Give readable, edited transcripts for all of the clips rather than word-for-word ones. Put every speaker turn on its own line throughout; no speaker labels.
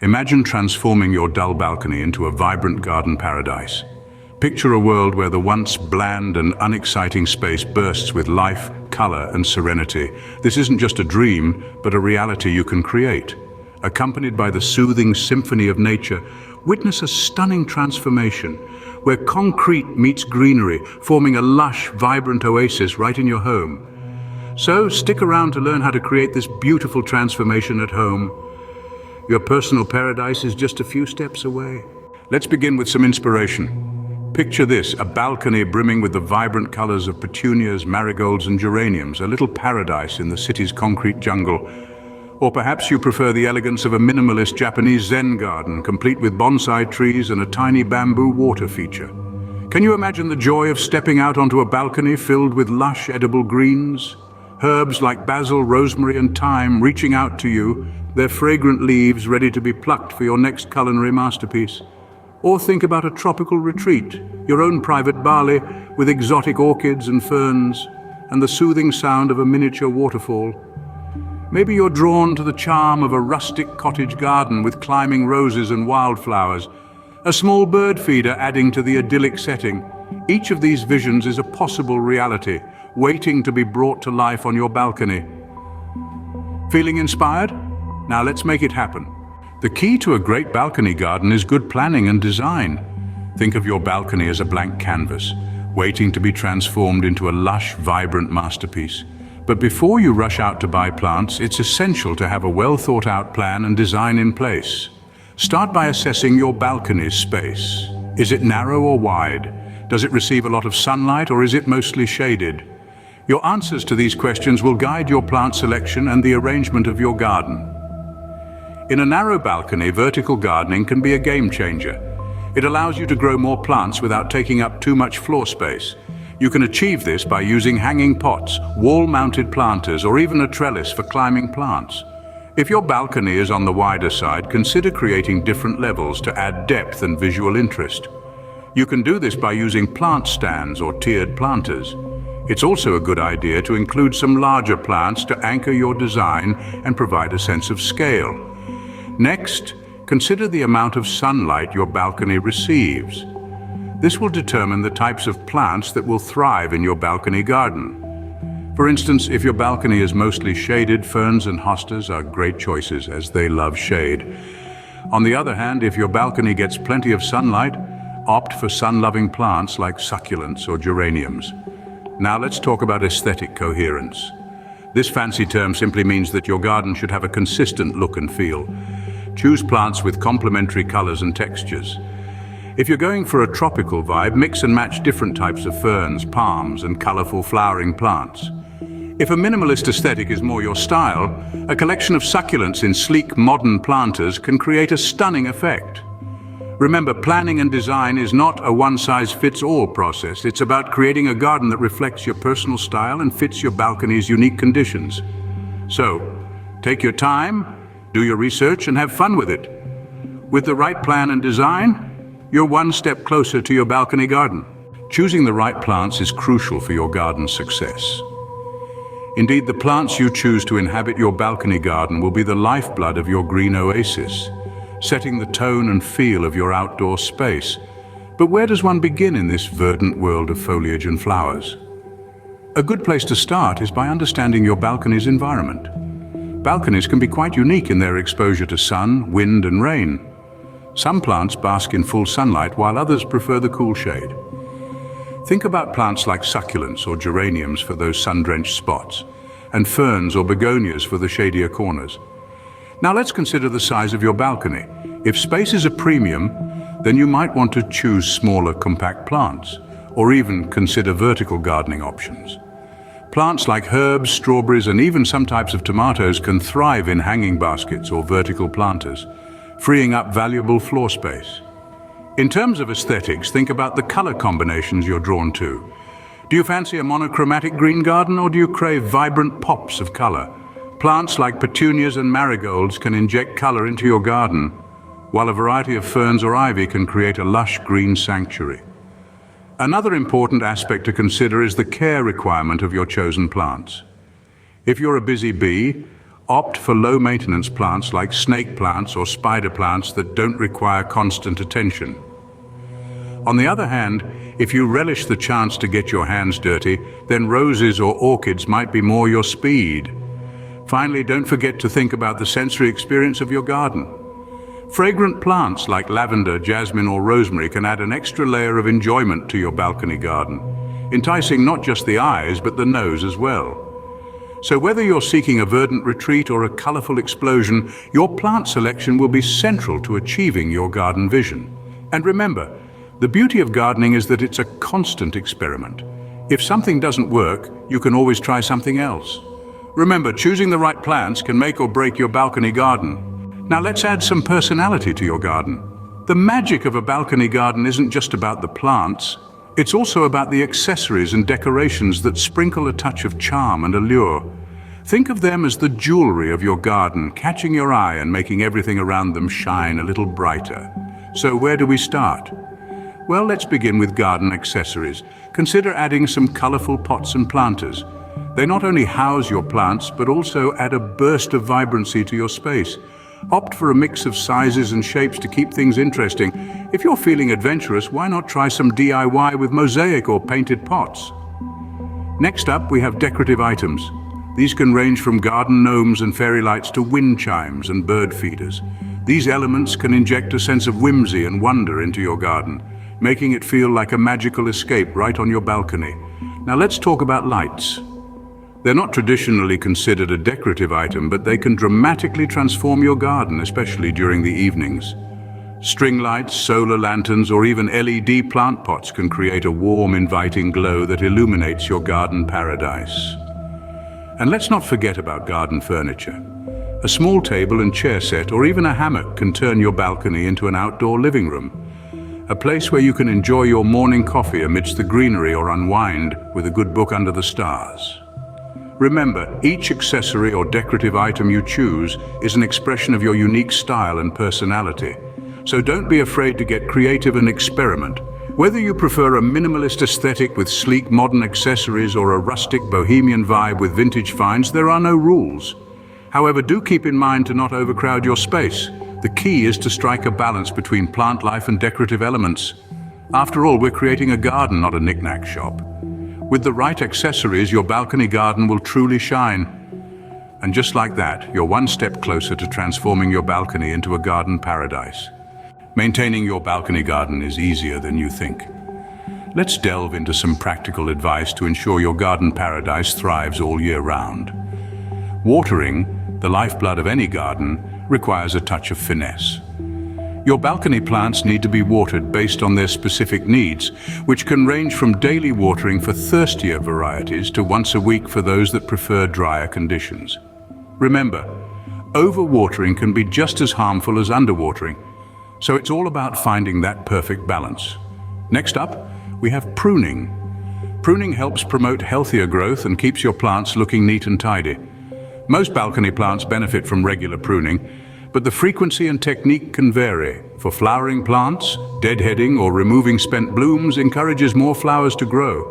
Imagine transforming your dull balcony into a vibrant garden paradise. Picture a world where the once bland and unexciting space bursts with life, color, and serenity. This isn't just a dream, but a reality you can create. Accompanied by the soothing symphony of nature, witness a stunning transformation where concrete meets greenery, forming a lush, vibrant oasis right in your home. So, stick around to learn how to create this beautiful transformation at home. Your personal paradise is just a few steps away. Let's begin with some inspiration. Picture this, a balcony brimming with the vibrant colors of petunias, marigolds, and geraniums, a little paradise in the city's concrete jungle. Or perhaps you prefer the elegance of a minimalist Japanese Zen garden, complete with bonsai trees and a tiny bamboo water feature. Can you imagine the joy of stepping out onto a balcony filled with lush, edible greens? Herbs like basil, rosemary, and thyme reaching out to you, their fragrant leaves ready to be plucked for your next culinary masterpiece. Or think about a tropical retreat, your own private Bali with exotic orchids and ferns, and the soothing sound of a miniature waterfall. Maybe you're drawn to the charm of a rustic cottage garden with climbing roses and wildflowers, a small bird feeder adding to the idyllic setting. Each of these visions is a possible reality, waiting to be brought to life on your balcony. Feeling inspired? Now let's make it happen. The key to a great balcony garden is good planning and design. Think of your balcony as a blank canvas, waiting to be transformed into a lush, vibrant masterpiece. But before you rush out to buy plants, it's essential to have a well-thought-out plan and design in place. Start by assessing your balcony's space. Is it narrow or wide? Does it receive a lot of sunlight or is it mostly shaded? Your answers to these questions will guide your plant selection and the arrangement of your garden. In a narrow balcony, vertical gardening can be a game changer. It allows you to grow more plants without taking up too much floor space. You can achieve this by using hanging pots, wall-mounted planters, or even a trellis for climbing plants. If your balcony is on the wider side, consider creating different levels to add depth and visual interest. You can do this by using plant stands or tiered planters. It's also a good idea to include some larger plants to anchor your design and provide a sense of scale. Next, consider the amount of sunlight your balcony receives. This will determine the types of plants that will thrive in your balcony garden. For instance, if your balcony is mostly shaded, ferns and hostas are great choices as they love shade. On the other hand, if your balcony gets plenty of sunlight, opt for sun-loving plants like succulents or geraniums. Now let's talk about aesthetic coherence. This fancy term simply means that your garden should have a consistent look and feel. Choose plants with complementary colors and textures. If you're going for a tropical vibe, mix and match different types of ferns, palms, and colorful flowering plants. If a minimalist aesthetic is more your style, a collection of succulents in sleek, modern planters can create a stunning effect. Remember, planning and design is not a one-size-fits-all process. It's about creating a garden that reflects your personal style and fits your balcony's unique conditions. So, take your time, do your research, and have fun with it. With the right plan and design, you're one step closer to your balcony garden. Choosing the right plants is crucial for your garden's success. Indeed, the plants you choose to inhabit your balcony garden will be the lifeblood of your green oasis, setting the tone and feel of your outdoor space. But where does one begin in this verdant world of foliage and flowers? A good place to start is by understanding your balcony's environment. Balconies can be quite unique in their exposure to sun, wind, and rain. Some plants bask in full sunlight while others prefer the cool shade. Think about plants like succulents or geraniums for those sun-drenched spots, and ferns or begonias for the shadier corners. Now let's consider the size of your balcony. If space is a premium, then you might want to choose smaller, compact plants, or even consider vertical gardening options. Plants like herbs, strawberries, and even some types of tomatoes can thrive in hanging baskets or vertical planters, freeing up valuable floor space. In terms of aesthetics, think about the color combinations you're drawn to. Do you fancy a monochromatic green garden, or do you crave vibrant pops of color? Plants like petunias and marigolds can inject color into your garden, while a variety of ferns or ivy can create a lush green sanctuary. Another important aspect to consider is the care requirement of your chosen plants. If you're a busy bee, Opt for low-maintenance plants like snake plants or spider plants that don't require constant attention. On the other hand, if you relish the chance to get your hands dirty, then roses or orchids might be more your speed. Finally, don't forget to think about the sensory experience of your garden. Fragrant plants like lavender, jasmine or rosemary can add an extra layer of enjoyment to your balcony garden, enticing not just the eyes but the nose as well. So whether you're seeking a verdant retreat or a colorful explosion, your plant selection will be central to achieving your garden vision. And remember, the beauty of gardening is that it's a constant experiment. If something doesn't work, you can always try something else. Remember, choosing the right plants can make or break your balcony garden. Now let's add some personality to your garden. The magic of a balcony garden isn't just about the plants. It's also about the accessories and decorations that sprinkle a touch of charm and allure. Think of them as the jewelry of your garden, catching your eye and making everything around them shine a little brighter. So where do we start? Well, let's begin with garden accessories. Consider adding some colorful pots and planters. They not only house your plants, but also add a burst of vibrancy to your space. Opt for a mix of sizes and shapes to keep things interesting. If you're feeling adventurous, why not try some DIY with mosaic or painted pots? Next up, we have decorative items. These can range from garden gnomes and fairy lights to wind chimes and bird feeders. These elements can inject a sense of whimsy and wonder into your garden, making it feel like a magical escape right on your balcony. Now let's talk about lights. They're not traditionally considered a decorative item, but they can dramatically transform your garden, especially during the evenings. String lights, solar lanterns, or even LED plant pots can create a warm, inviting glow that illuminates your garden paradise. And let's not forget about garden furniture. A small table and chair set, or even a hammock, can turn your balcony into an outdoor living room. A place where you can enjoy your morning coffee amidst the greenery or unwind with a good book under the stars. Remember, each accessory or decorative item you choose is an expression of your unique style and personality. So don't be afraid to get creative and experiment. Whether you prefer a minimalist aesthetic with sleek modern accessories or a rustic bohemian vibe with vintage finds, there are no rules. However, do keep in mind to not overcrowd your space. The key is to strike a balance between plant life and decorative elements. After all, we're creating a garden, not a knick-knack shop. With the right accessories, your balcony garden will truly shine. And just like that, you're one step closer to transforming your balcony into a garden paradise. Maintaining your balcony garden is easier than you think. Let's delve into some practical advice to ensure your garden paradise thrives all year round. Watering, the lifeblood of any garden, requires a touch of finesse. Your balcony plants need to be watered based on their specific needs, which can range from daily watering for thirstier varieties to once a week for those that prefer drier conditions. Remember, overwatering can be just as harmful as underwatering, so it's all about finding that perfect balance. Next up, we have pruning. Pruning helps promote healthier growth and keeps your plants looking neat and tidy. Most balcony plants benefit from regular pruning, but the frequency and technique can vary. For flowering plants, deadheading or removing spent blooms encourages more flowers to grow.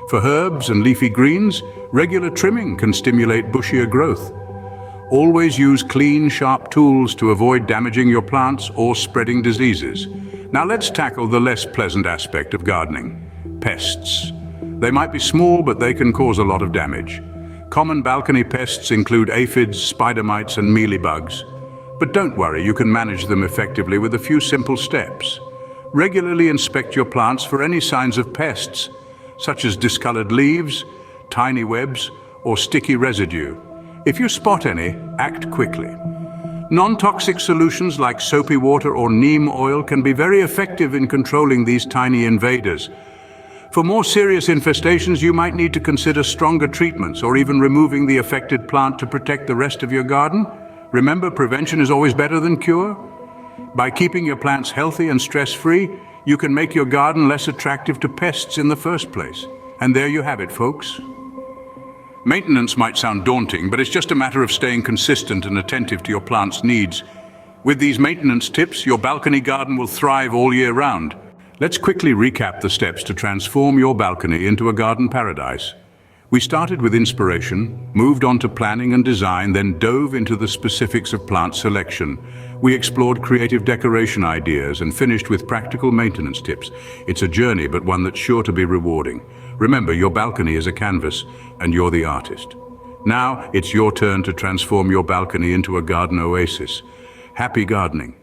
For herbs and leafy greens, regular trimming can stimulate bushier growth. Always use clean, sharp tools to avoid damaging your plants or spreading diseases. Now let's tackle the less pleasant aspect of gardening: pests. They might be small, but they can cause a lot of damage. Common balcony pests include aphids, spider mites, and mealybugs. But don't worry, you can manage them effectively with a few simple steps. Regularly inspect your plants for any signs of pests, such as discolored leaves, tiny webs, or sticky residue. If you spot any, act quickly. Non-toxic solutions like soapy water or neem oil can be very effective in controlling these tiny invaders. For more serious infestations, you might need to consider stronger treatments or even removing the affected plant to protect the rest of your garden. Remember, prevention is always better than cure. By keeping your plants healthy and stress-free, you can make your garden less attractive to pests in the first place. And there you have it, folks. Maintenance might sound daunting, but it's just a matter of staying consistent and attentive to your plant's needs. With these maintenance tips, your balcony garden will thrive all year round. Let's quickly recap the steps to transform your balcony into a garden paradise. We started with inspiration, moved on to planning and design, then dove into the specifics of plant selection. We explored creative decoration ideas and finished with practical maintenance tips. It's a journey, but one that's sure to be rewarding. Remember, your balcony is a canvas, and you're the artist. Now, it's your turn to transform your balcony into a garden oasis. Happy gardening.